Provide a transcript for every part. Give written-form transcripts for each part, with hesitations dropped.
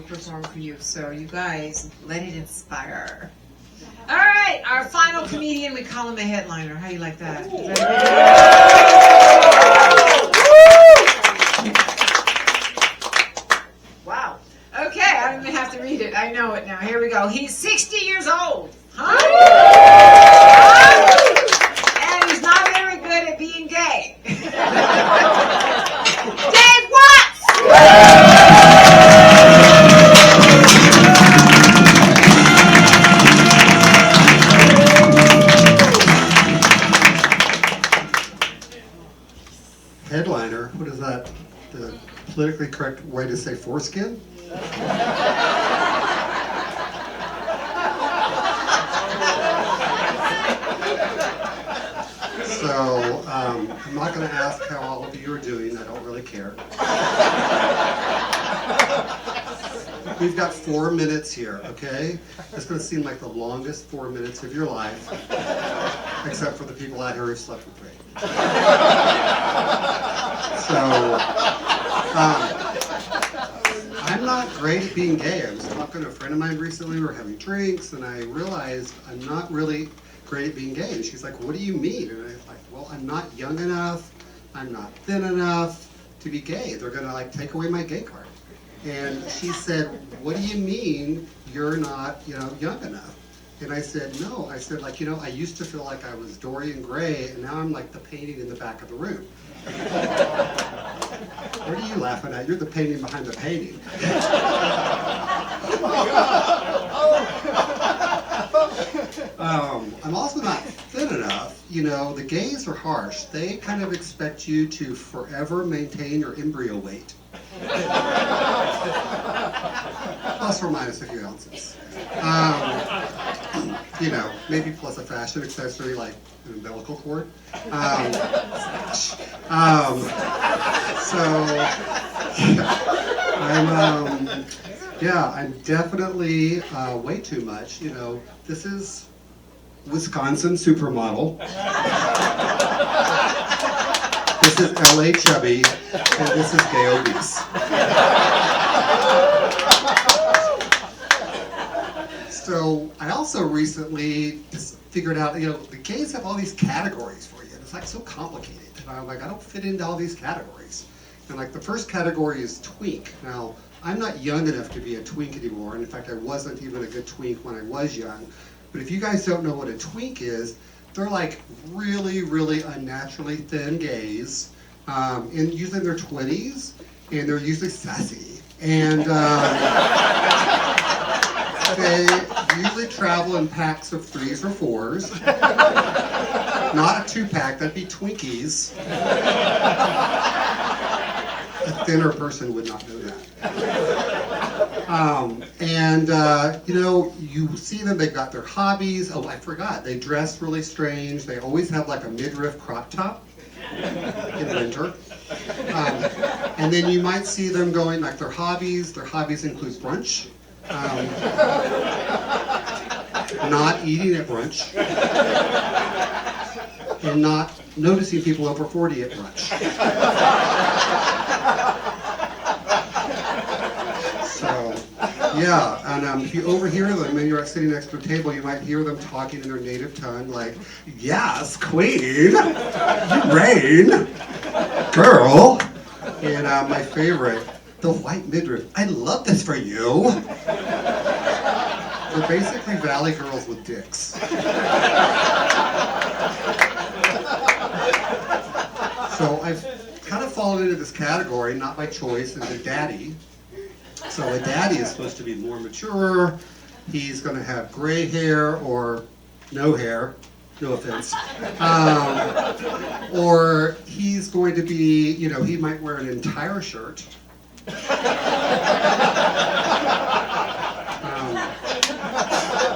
perform for you. So you guys, let it inspire. All right, our final comedian, we call him a headliner. How you like that? Wow. Okay, I don't even have to read it. I know it now. Here we go. He's 60 years old. Huh? And he's not very good at being gay. Dave Watts! Headliner? What is that? The politically correct way to say foreskin? So, I'm not going to ask how all of you are doing. I don't really care. We've got 4 minutes here, okay? It's going to seem like the longest 4 minutes of your life, except for the people out here who slept with me. So, I'm not great at being gay. I was talking to a friend of mine recently. We were having drinks, and I realized I'm not really great at being gay. And she's like, what do you mean? And I was like, well, I'm not young enough. I'm not thin enough to be gay. They're going to, like, take away my gay card. And she said, what do you mean you're not, young enough? And I said, no. I said, I used to feel like I was Dorian Gray, and now I'm like the painting in the back of the room. What are you laughing at? You're the painting behind the painting. I'm also not thin enough. The gays are harsh. They kind of expect you to forever maintain your embryo weight. Plus or minus a few ounces. Maybe plus a fashion accessory like an umbilical cord. I'm definitely way too much. This is Wisconsin supermodel. This is LA chubby, and this is gay obese. So I also recently just figured out, the gays have all these categories for you. It's like so complicated. And I'm like, I don't fit into all these categories. And like the first category is twink. Now, I'm not young enough to be a twink anymore. And in fact, I wasn't even a good twink when I was young. But if you guys don't know what a twink is, they're like really, really unnaturally thin gays, and usually in their 20s, and they're usually sassy. And they usually travel in packs of 3s or 4s. Not a 2-pack, that'd be Twinkies. A thinner person would not know that. You see them, they've got their hobbies. Oh, I forgot, they dress really strange. They always have like a midriff crop top in winter. And then you might see them going, like their hobbies include brunch. Not eating at brunch. And not noticing people over 40 at brunch. If you overhear them and you're sitting next to a table, you might hear them talking in their native tongue, like, yes, queen, you reign, girl. And my favorite, the white midriff, I love this for you. They're basically valley girls with dicks. So I've kind of fallen into this category, not by choice, as a daddy. So a daddy is supposed to be more mature. He's going to have gray hair or no hair, no offense. Or he's going to be, he might wear an entire shirt.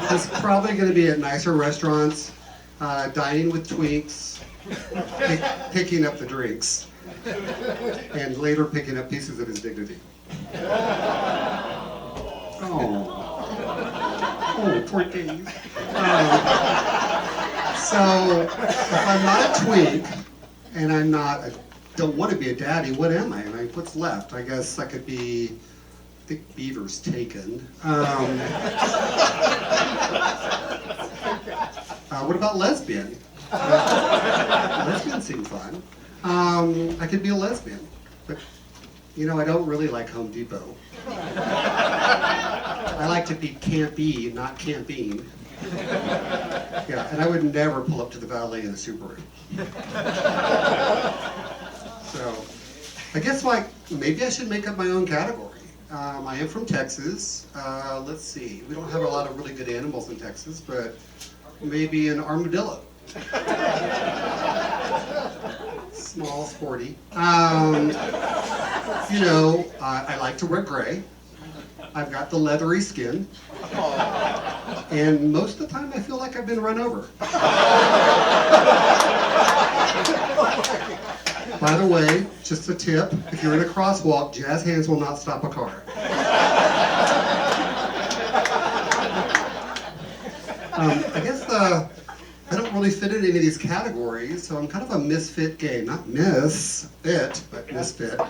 He's probably going to be at nicer restaurants, dining with twinks, picking up the drinks, and later picking up pieces of his dignity. Oh, poor thing. So, if I'm not a twink, and don't want to be a daddy, what am I? What's left? I guess I could be think Beaver's taken. What about lesbian? Lesbian seemed fun. I could be a lesbian, but you know, I don't really like Home Depot. I like to be campy, not camping. Yeah, and I would never pull up to the valet in a Subaru. So, I guess maybe I should make up my own category. I am from Texas. Let's see, we don't have a lot of really good animals in Texas, but maybe an armadillo. Small, sporty. You know, I like to wear gray. I've got the leathery skin. And most of the time I feel like I've been run over. By the way, just a tip, if you're in a crosswalk, jazz hands will not stop a car. I guess I don't really fit in any of these categories, so I'm kind of a misfit gay. Not misfit, but misfit. So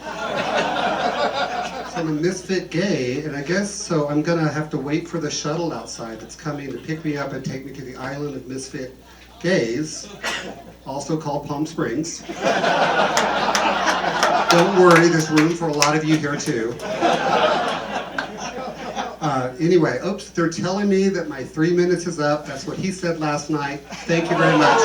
I'm a misfit gay, and I guess so I'm gonna have to wait for the shuttle outside that's coming to pick me up and take me to the island of misfit gays, also called Palm Springs. Don't worry, there's room for a lot of you here too. Anyway, oops, they're telling me that my 3 minutes is up. That's what he said last night. Thank you very much.